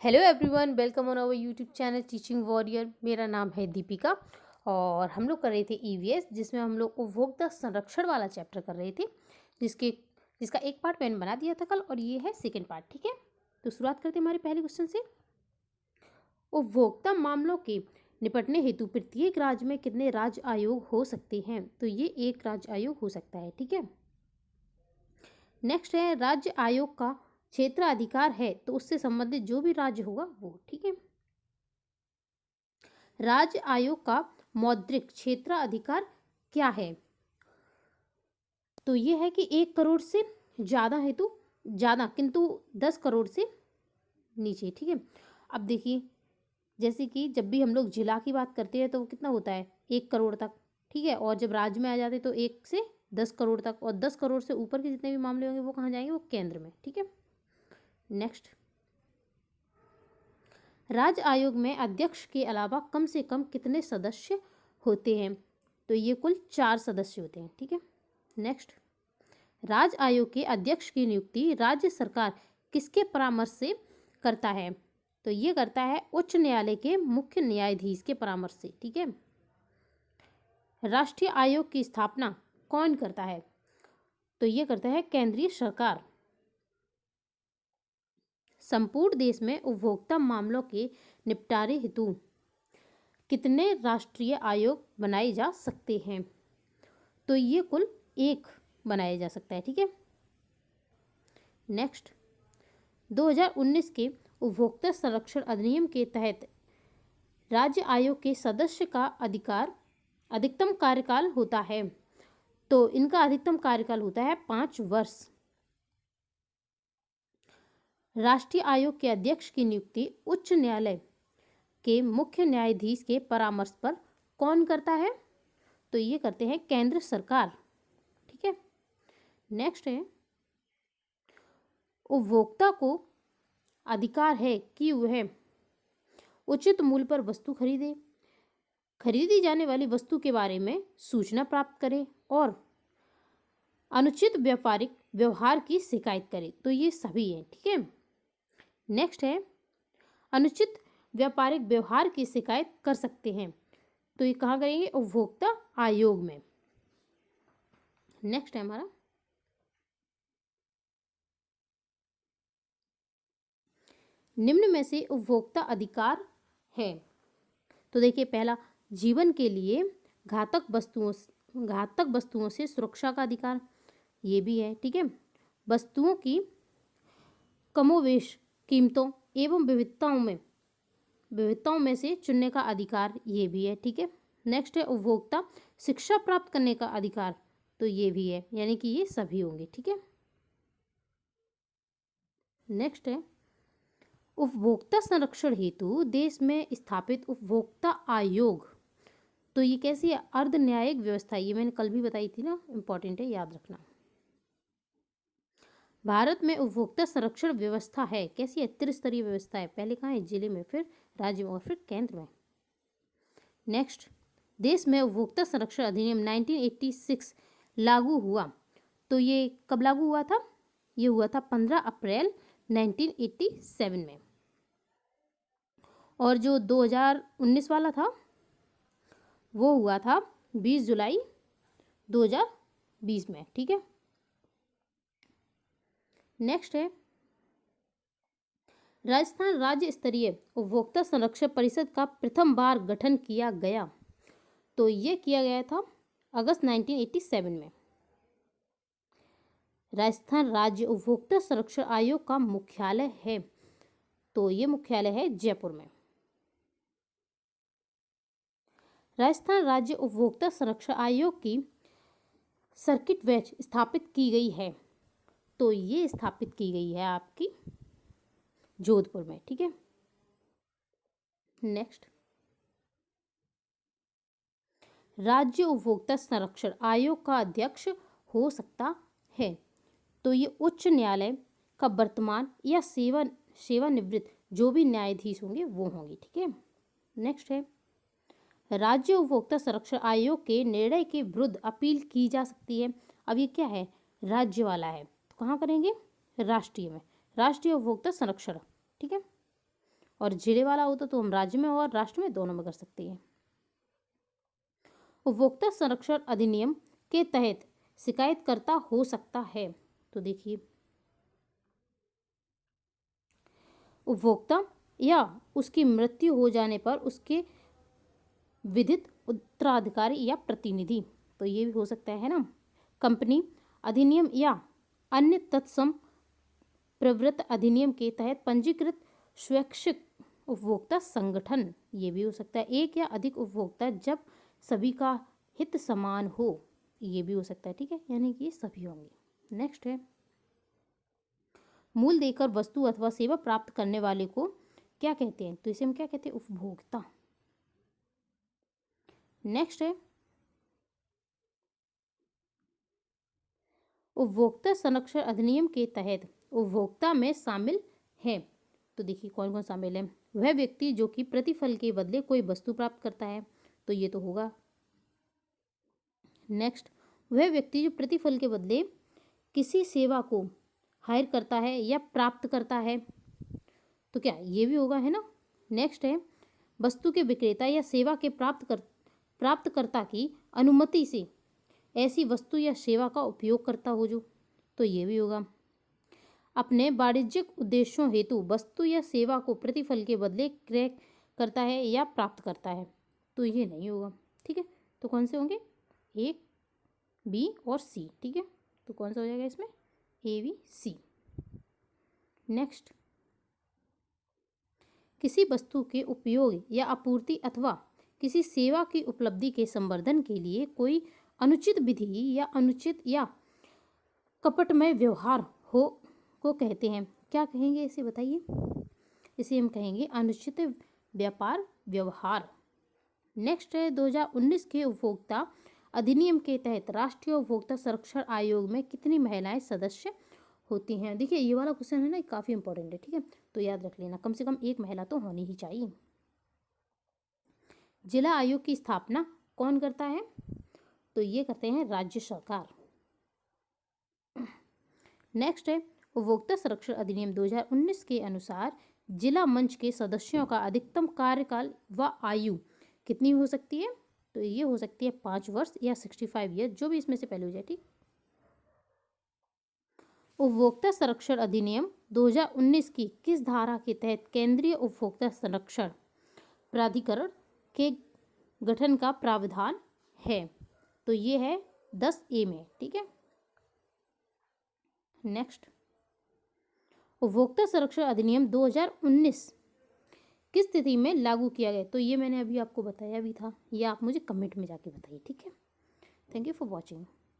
Hello everyone, welcome on our YouTube channel teaching warrior. मेरा नाम है दीपिका और हम लोग कर रहे थे ईवीएस, जिसमें हम लोग उपभोक्ता संरक्षण वाला चैप्टर कर रहे थे, जिसका एक पार्ट मैंने बना दिया था कल और ये है सेकंड पार्ट। ठीक है, तो शुरुआत करते हैं हमारे पहले क्वेश्चन से। उपभोक्ता मामलों के निपटने हेतु प्रत्येक राज्य में कितने राज्य आयोग हो सकते हैं? तो ये एक राज्य आयोग हो सकता है। ठीक है, नेक्स्ट है राज्य आयोग का क्षेत्र अधिकार है, तो उससे संबंधित जो भी राज्य होगा वो। ठीक है, राज्य आयोग का मौद्रिक क्षेत्र अधिकार क्या है? तो ये है कि 1 करोड़ से ज़्यादा है तो ज़्यादा, किंतु 10 करोड़ से नीचे। ठीक है, अब देखिए, जैसे कि जब भी हम लोग जिला की बात करते हैं तो वो कितना होता है, 1 करोड़ तक। ठीक है, और जब राज्य में आ जाते तो 1 से 10 करोड़ तक, और 10 करोड़ से ऊपर के जितने भी मामले होंगे वो कहाँ जाएंगे, वो केंद्र में। ठीक है, नेक्स्ट, राज्य आयोग में अध्यक्ष के अलावा कम से कम कितने सदस्य होते हैं? तो ये कुल 4 सदस्य होते हैं। ठीक है, नेक्स्ट, राज्य आयोग के अध्यक्ष की नियुक्ति राज्य सरकार किसके परामर्श से करता है? तो ये करता है उच्च न्यायालय के मुख्य न्यायाधीश के परामर्श से। ठीक है, राष्ट्रीय आयोग की स्थापना कौन करता है? तो ये करता है केंद्रीय सरकार। संपूर्ण देश में उपभोक्ता मामलों के निपटारे हेतु कितने राष्ट्रीय आयोग बनाए जा सकते हैं? तो ये कुल 1 बनाया जा सकता है। ठीक है, नेक्स्ट, 2019 के उपभोक्ता संरक्षण अधिनियम के तहत राज्य आयोग के सदस्य का अधिकतम कार्यकाल होता है। तो इनका अधिकतम कार्यकाल होता है 5 वर्ष। राष्ट्रीय आयोग के अध्यक्ष की नियुक्ति उच्च न्यायालय के मुख्य न्यायाधीश के परामर्श पर कौन करता है? तो ये करते हैं केंद्र सरकार। ठीक है, नेक्स्ट है, उपभोक्ता को अधिकार है कि वह उचित मूल्य पर वस्तु खरीदी जाने वाली वस्तु के बारे में सूचना प्राप्त करे और अनुचित व्यापारिक व्यवहार की शिकायत करे। तो ये सभी है। ठीक है, नेक्स्ट है, अनुचित व्यापारिक व्यवहार की शिकायत कर सकते हैं। तो ये कहाँ करेंगे, उपभोक्ता आयोग में। नेक्स्ट है हमारा, निम्न में से उपभोक्ता अधिकार है। तो देखिए, पहला, जीवन के लिए घातक वस्तुओं से सुरक्षा का अधिकार, ये भी है। ठीक है, वस्तुओं की कमोवेश कीमतों एवं विविधताओं में से चुनने का अधिकार, ये भी है। ठीक है, नेक्स्ट है, उपभोक्ता शिक्षा प्राप्त करने का अधिकार, तो ये भी है, यानी कि ये सभी होंगे। ठीक है, नेक्स्ट है, उपभोक्ता संरक्षण हेतु देश में स्थापित उपभोक्ता आयोग। तो ये कैसी है, अर्ध न्यायिक व्यवस्था, ये मैंने कल भी बताई थी ना, इंपॉर्टेंट है, याद रखना। भारत में उपभोक्ता संरक्षण व्यवस्था है, कैसी है, त्रिस्तरीय व्यवस्था है। पहले कहाँ है, जिले में, फिर राज्य में और फिर केंद्र में। नेक्स्ट, देश में उपभोक्ता संरक्षण अधिनियम 1986 लागू हुआ। तो ये कब लागू हुआ था, ये हुआ था 15 अप्रैल 1987 में। और जो 2019 वाला था वो हुआ था 20 जुलाई 2020 में। ठीक है, नेक्स्ट है, राजस्थान राज्य स्तरीय उपभोक्ता संरक्षण परिषद का प्रथम बार गठन किया गया। तो ये किया गया था अगस्त 1987 में। राजस्थान राज्य उपभोक्ता संरक्षण आयोग का मुख्यालय है, तो ये मुख्यालय है जयपुर में। राजस्थान राज्य उपभोक्ता संरक्षण आयोग की सर्किट बेंच स्थापित की गई है। तो ये स्थापित की गई है आपकी जोधपुर में। ठीक है, नेक्स्ट, राज्य उपभोक्ता संरक्षण आयोग का अध्यक्ष हो सकता है। तो ये उच्च न्यायालय का वर्तमान या सेवानिवृत्त जो भी न्यायाधीश होंगे वो होंगे। ठीक है, नेक्स्ट है, राज्य उपभोक्ता संरक्षण आयोग के निर्णय के विरुद्ध अपील की जा सकती है। अब ये क्या है, राज्य वाला है, तो कहाँ करेंगे, राष्ट्रीय में, राष्ट्रीय उपभोक्ता संरक्षण। ठीक है, और जिले वाला होता तो हम राज्य में और राष्ट्र में दोनों में कर सकते हैं। उपभोक्ता संरक्षण अधिनियम के तहत शिकायतकर्ता हो सकता है। तो देखिए, उपभोक्ता या उसकी मृत्यु हो जाने पर उसके विधित उत्तराधिकारी या प्रतिनिधि, तो ये भी हो सकता है ना। कंपनी अधिनियम या अन्य तत्सम प्रवृत्त अधिनियम के तहत पंजीकृत स्वैच्छिक उपभोक्ता संगठन, ये भी हो सकता है। एक या अधिक उपभोक्ता जब सभी का हित समान हो, ये भी हो सकता है। ठीक है, यानी कि सभी होंगे। नेक्स्ट है, मूल्य देकर वस्तु अथवा सेवा प्राप्त करने वाले को क्या कहते हैं? तो इसे हम क्या कहते हैं? उपभोक्ता। नेक्स्ट है, उपभोक्ता संरक्षण अधिनियम के तहत उपभोक्ता में शामिल है। तो देखिए कौन कौन शामिल है। वह व्यक्ति जो कि प्रतिफल के बदले कोई वस्तु प्राप्त करता है, तो ये तो होगा। नेक्स्ट, वह व्यक्ति जो प्रतिफल के बदले किसी सेवा को हायर करता है या प्राप्त करता है, तो क्या ये भी होगा, है ना। नेक्स्ट है, वस्तु के विक्रेता या सेवा के प्राप्तकर्ता की अनुमति से ऐसी वस्तु या सेवा का उपयोग करता हो जो, तो ये भी होगा। अपने वाणिज्यिक उद्देश्यों हेतु वस्तु या सेवा को प्रतिफल के बदले क्रय करता है या प्राप्त करता है, तो ये नहीं होगा। ठीक है, तो कौन से होंगे? ए, बी और सी। ठीक है, तो कौन सा हो जाएगा इसमें? ए, बी, सी। नेक्स्ट, किसी वस्तु के उपयोग या आपूर्ति अथवा किसी सेवा की उपलब्धि के संवर्धन के लिए कोई अनुचित विधि या अनुचित या कपटमय व्यवहार हो को कहते हैं। क्या कहेंगे इसे, बताइए? इसे हम कहेंगे अनुचित व्यापार व्यवहार। नेक्स्ट है, 2019 के उपभोक्ता अधिनियम के तहत राष्ट्रीय उपभोक्ता संरक्षण आयोग में कितनी महिलाएं सदस्य होती हैं? देखिए ये वाला क्वेश्चन है ना, काफ़ी इंपॉर्टेंट है। ठीक है, तो याद रख लेना, कम से कम एक महिला तो होनी ही चाहिए। जिला आयोग की स्थापना कौन करता है? तो ये करते हैं राज्य सरकार। नेक्स्ट है, उपभोक्ता संरक्षण अधिनियम 2019 के अनुसार जिला मंच के सदस्यों का अधिकतम कार्यकाल व आयु कितनी हो सकती है? तो ये हो सकती है 5 वर्ष या 65 ईयर, जो भी इसमें से पहले हो जाए। ठीक, उपभोक्ता संरक्षण अधिनियम 2019 की किस धारा के तहत केंद्रीय उपभोक्ता संरक्षण प्राधिकरण के गठन का प्रावधान है? तो ये है 10A में। ठीक है, नेक्स्ट, उपभोक्ता संरक्षण अधिनियम 2019 किस स्थिति में लागू किया गया? तो ये मैंने अभी आपको बताया भी था, ये आप मुझे कमेंट में जाके बताइए। ठीक है, थैंक यू फॉर वॉचिंग।